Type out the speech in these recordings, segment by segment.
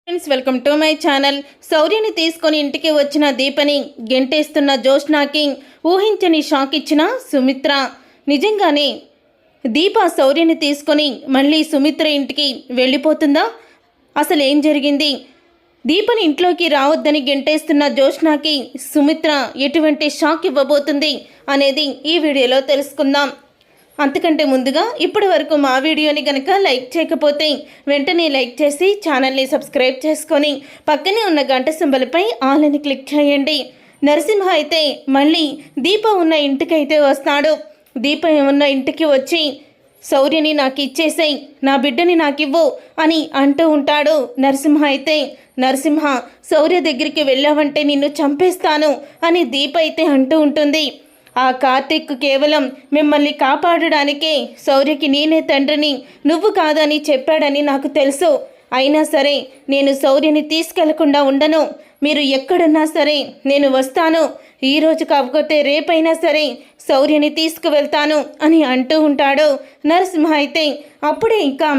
Friends, welcome to my channel. శౌర్యని తీసుకొని ఇంటికి వచ్చిన దీపని గెంటేస్తున్న జోష్నాకి ఊహించని షాక్ ఇచ్చిన సుమిత్ర. నిజంగానే దీప శౌర్యని తీసుకొని మళ్ళీ సుమిత్ర ఇంటికి వెళ్ళిపోతుందా? అసలు ఏం జరిగింది? దీపని ఇంట్లోకి రావద్దని గెంటేస్తున్న జోష్నాకి సుమిత్ర ఎటువంటి షాక్ ఇవ్వబోతుంది అనేది ఈ వీడియోలో తెలుసుకుందాం. అంతకంటే ముందుగా ఇప్పటి వరకు మా వీడియోని కనుక లైక్ చేయకపోతే వెంటనే లైక్ చేసి ఛానల్ని సబ్స్క్రైబ్ చేసుకొని పక్కనే ఉన్న గంట సింబల్పై ఆల్ అని క్లిక్ చేయండి. నరసింహ అయితే మళ్ళీ దీప ఉన్న ఇంటికైతే వస్తాడు. దీప ఉన్న ఇంటికి వచ్చి శౌర్యని నాకు ఇచ్చేసేయి, నా బిడ్డని నాకివ్వు అని అంటూ ఉంటాడు. నరసింహ శౌర్య దగ్గరికి వెళ్ళావంటే నిన్ను చంపేస్తాను అని దీప అయితే అంటూ ఉంటుంది. ఆ కార్తిక్ కేవలం మిమ్మల్ని కాపాడడానికే శౌర్యకి నేనే తండ్రిని, నువ్వు కాదని చెప్పాడని నాకు తెలుసు. అయినా సరే నేను శౌర్యని తీసుకెళ్లకుండా ఉండను. మీరు ఎక్కడున్నా సరే నేను వస్తాను. ఈరోజు కాకపోతే రేపైనా సరే శౌర్యని తీసుకువెళ్తాను అని అంటూ ఉంటాడు. నరసింహ అయితే అప్పుడే ఇంకా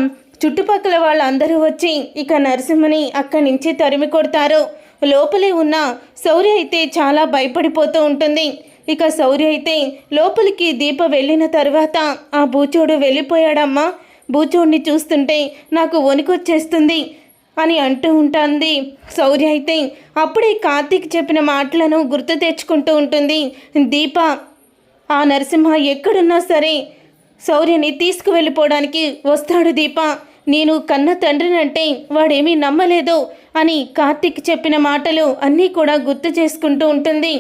చుట్టుపక్కల వాళ్ళందరూ వచ్చి ఇక నరసింహని అక్కడి నుంచి తరిమి కొడతారు. లోపలే ఉన్న శౌర్య అయితే చాలా భయపడిపోతూ ఉంటుంది. ఇక శౌర్య అయితే లోపలికి దీప వెళ్ళిన తర్వాత ఆ బూచోడు వెళ్ళిపోయాడమ్మా, బూచోడిని చూస్తుంటే నాకు వణుకొచ్చేస్తుంది అని అంటూ ఉంటుంది. శౌర్య అయితే అప్పుడే కార్తీక్ చెప్పిన మాటలను గుర్తు తెచ్చుకుంటూ ఉంటుంది. దీప ఆ నరసింహ ఎక్కడున్నా సరే శౌర్యని తీసుకువెళ్ళిపోవడానికి వస్తాడు. దీప నేను కన్న తండ్రినంటే వాడేమీ నమ్మలేదు అని కార్తీక్ చెప్పిన మాటలు అన్నీ కూడా గుర్తు చేసుకుంటూ ఉంటుంది.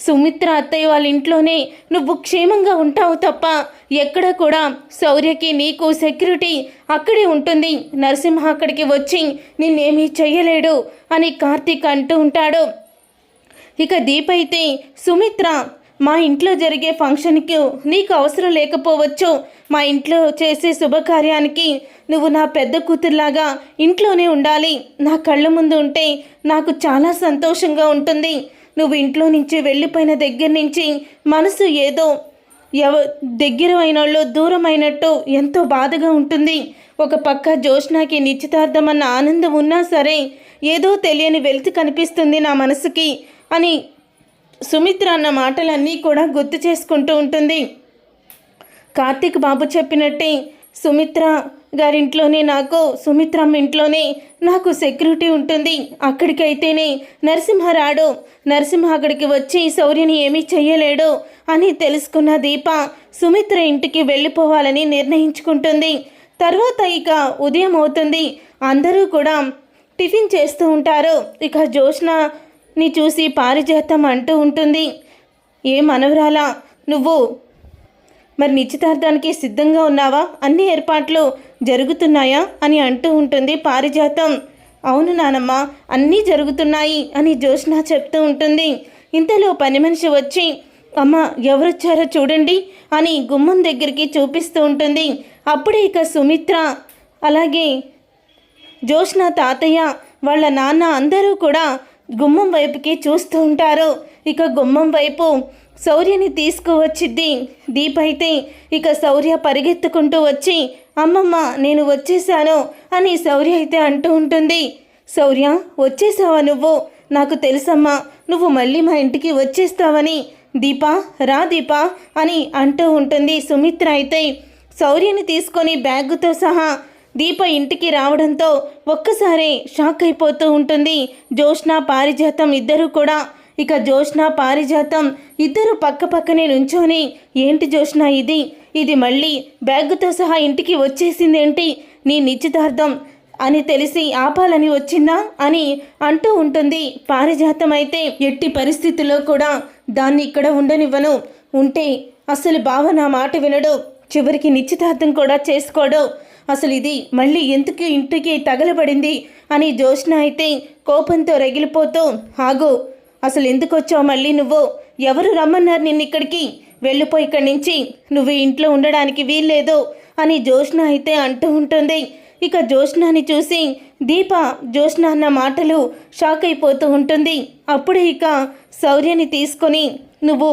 సుమిత్ర అత్తయ్య వాళ్ళ ఇంట్లోనే నువ్వు క్షేమంగా ఉంటావు తప్ప ఎక్కడ కూడా శౌర్యకి నీకు సెక్యూరిటీ అక్కడే ఉంటుంది. నరసింహ అక్కడికి వచ్చి నిన్నేమీ చెయ్యలేడు అని కార్తీక్ అంటూ ఉంటాడు. ఇక దీప అయితే సుమిత్ర మా ఇంట్లో జరిగే ఫంక్షన్కి నీకు అవసరం లేకపోవచ్చు, మా ఇంట్లో చేసే శుభకార్యానికి నువ్వు నా పెద్ద కూతురులాగా ఇంట్లోనే ఉండాలి. నా కళ్ళ ముందు ఉంటే నాకు చాలా సంతోషంగా ఉంటుంది. నువ్వు ఇంట్లో నుంచి వెళ్ళిపోయిన దగ్గర నుంచి మనసు ఏదో దగ్గర అయినోళ్ళు దూరమైనట్టు ఎంతో బాధగా ఉంటుంది. ఒక పక్క జోష్నాకి నిశ్చితార్థం అన్న ఆనందం ఉన్నా సరే ఏదో తెలియని వెలితి కనిపిస్తుంది నా మనసుకి అని సుమిత్ర అన్న మాటలన్నీ కూడా గుర్తు చేసుకుంటూ ఉంటుంది. కార్తీక్ బాబు చెప్పినట్టే సుమిత్ర గారింట్లోనే సుమిత్రమ్మ ఇంట్లోనే నాకు సెక్యూరిటీ ఉంటుంది. అక్కడికైతేనే నరసింహ రాడు, నరసింహ అక్కడికి వచ్చి శౌర్యని ఏమీ చెయ్యలేడు అని తెలుసుకున్న దీప సుమిత్ర ఇంటికి వెళ్ళిపోవాలని నిర్ణయించుకుంటుంది. తర్వాత ఇక ఉదయం అవుతుంది. అందరూ కూడా టిఫిన్ చేస్తూ ఉంటారు. ఇక జోష్నాని చూసి పారిజాతం అంటూ ఉంటుంది, ఏ మనవరాలా నువ్వు మరి నిశ్చితార్థానికి సిద్ధంగా ఉన్నావా? అన్ని ఏర్పాట్లు జరుగుతున్నాయా అని అంటూ ఉంటుంది పారిజాతం. అవును నానమ్మ, అన్నీ జరుగుతున్నాయి అని జోష్నా చెప్తూ ఉంటుంది. ఇంతలో పని మనిషి వచ్చి అమ్మ ఎవరొచ్చారో చూడండి అని గుమ్మం దగ్గరికి చూపిస్తూ ఉంటుంది. అప్పుడే ఇక సుమిత్ర అలాగే జోష్నా తాతయ్య వాళ్ళ నాన్న అందరూ కూడా గుమ్మం వైపుకి చూస్తూ ఉంటారు. ఇక గుమ్మం వైపు శౌర్యని తీసుకువచ్చిద్ది దీప అయితే ఇక శౌర్య పరిగెత్తుకుంటూ వచ్చి అమ్మమ్మ నేను వచ్చేసాను అని శౌర్య అయితే అంటూ ఉంటుంది. శౌర్య వచ్చేసావా నువ్వు? నాకు తెలుసమ్మా నువ్వు మళ్ళీ మా ఇంటికి వచ్చేస్తావని. దీపా రా దీపా అని అంటూ ఉంటుంది. సుమిత్ర అయితే శౌర్యని తీసుకొని బ్యాగుతో సహా దీప ఇంటికి రావడంతో ఒక్కసారి షాక్ అయిపోతూ ఉంటుంది. జోష్నా పారిజాతం ఇద్దరు కూడా. ఇక జోష్నా పారిజాతం ఇద్దరు పక్క పక్కనే నుంచొని ఏంటి జోష్నా ఇది మళ్ళీ బ్యాగుతో సహా ఇంటికి వచ్చేసిందేంటి? నీ నిశ్చితార్థం అని తెలిసి ఆపాలని వచ్చిందా అని అంటూ ఉంటుంది. పారిజాతం అయితే ఎట్టి పరిస్థితుల్లో కూడా దాన్ని ఇక్కడ ఉండనివ్వను, ఉంటే అసలు బావ నా మాట వినడు, చివరికి నిశ్చితార్థం కూడా చేసుకోడు, అసలు ఇది మళ్ళీ ఎందుకు ఇంటికి తగలబడింది అని జోష్నా అయితే కోపంతో రగిలిపోతూ ఆగు, అసలు ఎందుకు వచ్చావు మళ్ళీ నువ్వు? ఎవరు రమ్మన్నారు నిన్ను ఇక్కడికి? వెళ్ళిపోయి ఇక్కడి నుంచి, నువ్వు ఇంట్లో ఉండడానికి వీల్లేదు అని జోష్నా అయితే అంటూ ఉంటుంది. ఇక జోష్నాని చూసి దీప జోష్నా అన్న మాటలు షాక్ అయిపోతూ ఉంటుంది. అప్పుడే ఇక శౌర్యని తీసుకొని నువ్వు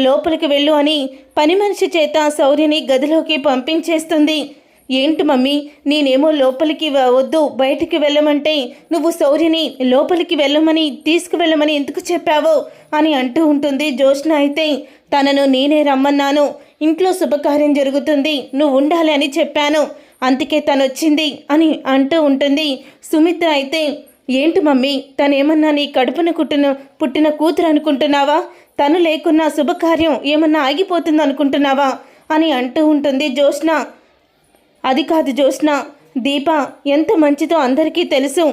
లోపలికి వెళ్ళు అని పని మనిషి చేత శౌర్యని గదిలోకి పంపించేస్తుంది. ఏంటి మమ్మీ, నేనేమో లోపలికి వద్దు బయటికి వెళ్ళమంటే నువ్వు శౌర్యని లోపలికి వెళ్ళమని తీసుకువెళ్ళమని ఎందుకు చెప్పావో అని అంటూ ఉంటుంది జ్యోత్స్న. అయితే తనను నేనే రమ్మన్నాను, ఇంట్లో శుభకార్యం జరుగుతుంది, నువ్వు ఉండాలి అని చెప్పాను, అందుకే తను వచ్చింది అని అంటూ ఉంటుంది సుమిత్ర. అయితే ఏంటి మమ్మీ, తనేమన్నా నీ కడుపున పుట్టిన కూతురు అనుకుంటున్నావా? తను లేకున్నా శుభకార్యం ఏమన్నా ఆగిపోతుంది అనుకుంటున్నావా అని అంటూ ఉంటుంది జ్యోత్స్న. అది కాదు జ్యోత్స్న, దీప ఎంత మంచిదో అందరికీ తెలుసు,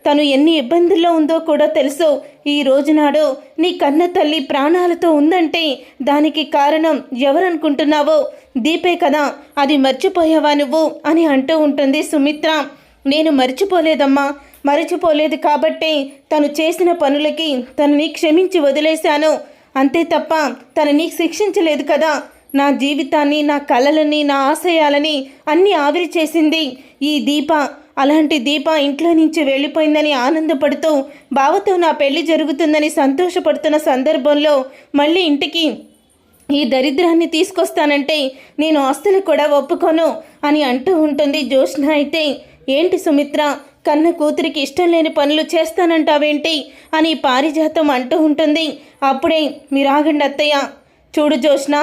తను ఎన్ని ఇబ్బందుల్లో ఉందో కూడా తెలుసు. ఈ రోజునాడు నీ కన్న తల్లి ప్రాణాలతో ఉందంటే దానికి కారణం ఎవరనుకుంటున్నావో? దీపే కదా, అది మర్చిపోయావా నువ్వు అని అంటూ ఉంటుంది సుమిత్ర. నేను మర్చిపోలేదమ్మా, మర్చిపోలేదు కాబట్టే తను చేసిన పనులకి తనని క్షమించి వదిలేశాను, అంతే తప్ప తనని శిక్షించలేదు కదా. నా జీవితాన్ని, నా కలలని, నా ఆశయాలని అన్నీ ఆవిరి చేసింది ఈ దీప. అలాంటి దీప ఇంట్లో నుంచి వెళ్ళిపోయిందని ఆనందపడుతూ బావతో నా పెళ్లి జరుగుతుందని సంతోషపడుతున్న సందర్భంలో మళ్ళీ ఇంటికి ఈ దరిద్రాన్ని తీసుకొస్తానంటే నేను అస్సలు కూడా ఒప్పుకోను అని అంటూ ఉంటుంది జ్యోత్స్న. అయితే ఏంటి సుమిత్ర, కన్న కూతురికి ఇష్టం లేని పనులు చేస్తానంటావేంటి అని పారిజాతం అంటూ ఉంటుంది. అప్పుడే మీరాగండి అత్తయ్య, చూడు జ్యోత్స్న,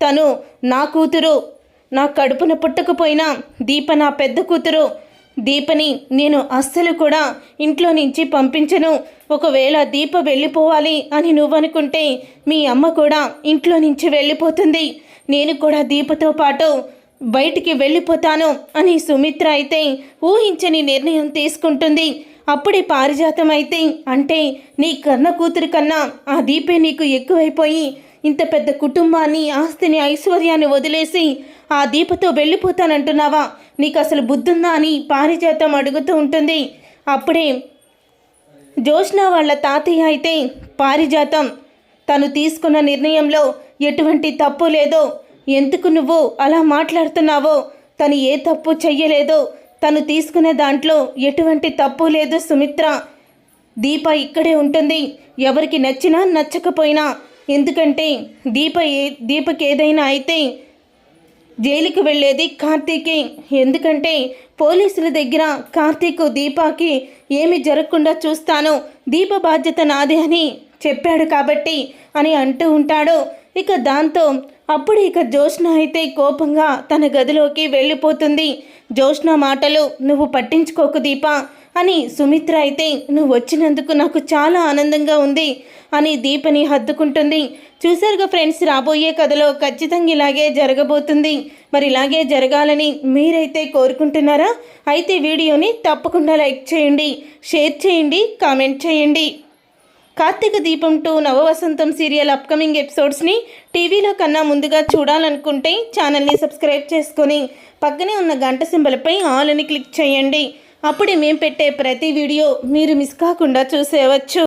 తను నా కూతురు, నా కడుపున పుట్టకపోయినా దీప నా పెద్ద కూతురు. దీపని నేను అస్సలు కూడా ఇంట్లో నుంచి పంపించను. ఒకవేళ దీప వెళ్ళిపోవాలి అని నువ్వనుకుంటే మీ అమ్మ కూడా ఇంట్లో నుంచి వెళ్ళిపోతుంది, నేను కూడా దీపతో పాటు బయటికి వెళ్ళిపోతాను అని సుమిత్ర అయితే ఊహించని నిర్ణయం తీసుకుంటుంది. అప్పుడే పారిజాతం అయితే, అంటే నీ కన్న కూతురి కన్నా ఆ దీపే నీకు ఎక్కువైపోయి ఇంత పెద్ద కుటుంబాన్ని, ఆస్తిని, ఐశ్వర్యాన్ని వదిలేసి ఆ దీపతో వెళ్ళిపోతానంటున్నావా? నీకు అసలు బుద్ధుందా అని పారిజాతం అడుగుతూ ఉంటుంది. అప్పుడే జ్యోత్స్న వాళ్ళ తాతయ్య అయితే, పారిజాతం, తను తీసుకున్న నిర్ణయంలో ఎటువంటి తప్పు లేదో, ఎందుకు నువ్వు అలా మాట్లాడుతున్నావో? తను ఏ తప్పు చెయ్యలేదో, తను తీసుకునే దాంట్లో ఎటువంటి తప్పు లేదు సుమిత్ర. దీప ఇక్కడే ఉంటుంది, ఎవరికి నచ్చినా నచ్చకపోయినా. ఎందుకంటే దీపకి ఏదైనా అయితే జైలుకి వెళ్ళేది కార్తీకే. ఎందుకంటే పోలీసుల దగ్గర కార్తీక్ దీపాకి ఏమి జరగకుండా చూస్తాను, దీప బాధ్యత నాదే అని చెప్పాడు కాబట్టి అని అంటూ ఉంటాడు. ఇక దాంతో అప్పుడు ఇక జ్యోత్స్న అయితే కోపంగా తన గదిలోకి వెళ్ళిపోతుంది. జ్యోత్స్న మాటలు నువ్వు పట్టించుకోకు దీప అని సుమిత్ర అయితే, నువ్వు వచ్చినందుకు నాకు చాలా ఆనందంగా ఉంది అని దీపని హత్తుకుంటుంది. చూసారుగా ఫ్రెండ్స్, రాబోయే కథలో ఖచ్చితంగా ఇలాగే జరగబోతుంది. మరి ఇలాగే జరగాలని మీరైతే కోరుకుంటున్నారా? అయితే వీడియోని తప్పకుండా లైక్ చేయండి, షేర్ చేయండి, కామెంట్ చేయండి. కార్తీక దీపం 2 నవవసంతం సీరియల్ అప్కమింగ్ ఎపిసోడ్స్ని టీవీలో కన్నా ముందుగా చూడాలనుకుంటే ఛానల్ని సబ్స్క్రైబ్ చేసుకొని పక్కనే ఉన్న గంట సింబల్పై ఆల్ అని క్లిక్ చేయండి. అప్పుడే మేము పెట్టే ప్రతి వీడియో మీరు మిస్ కాకుండా చూసేయవచ్చు.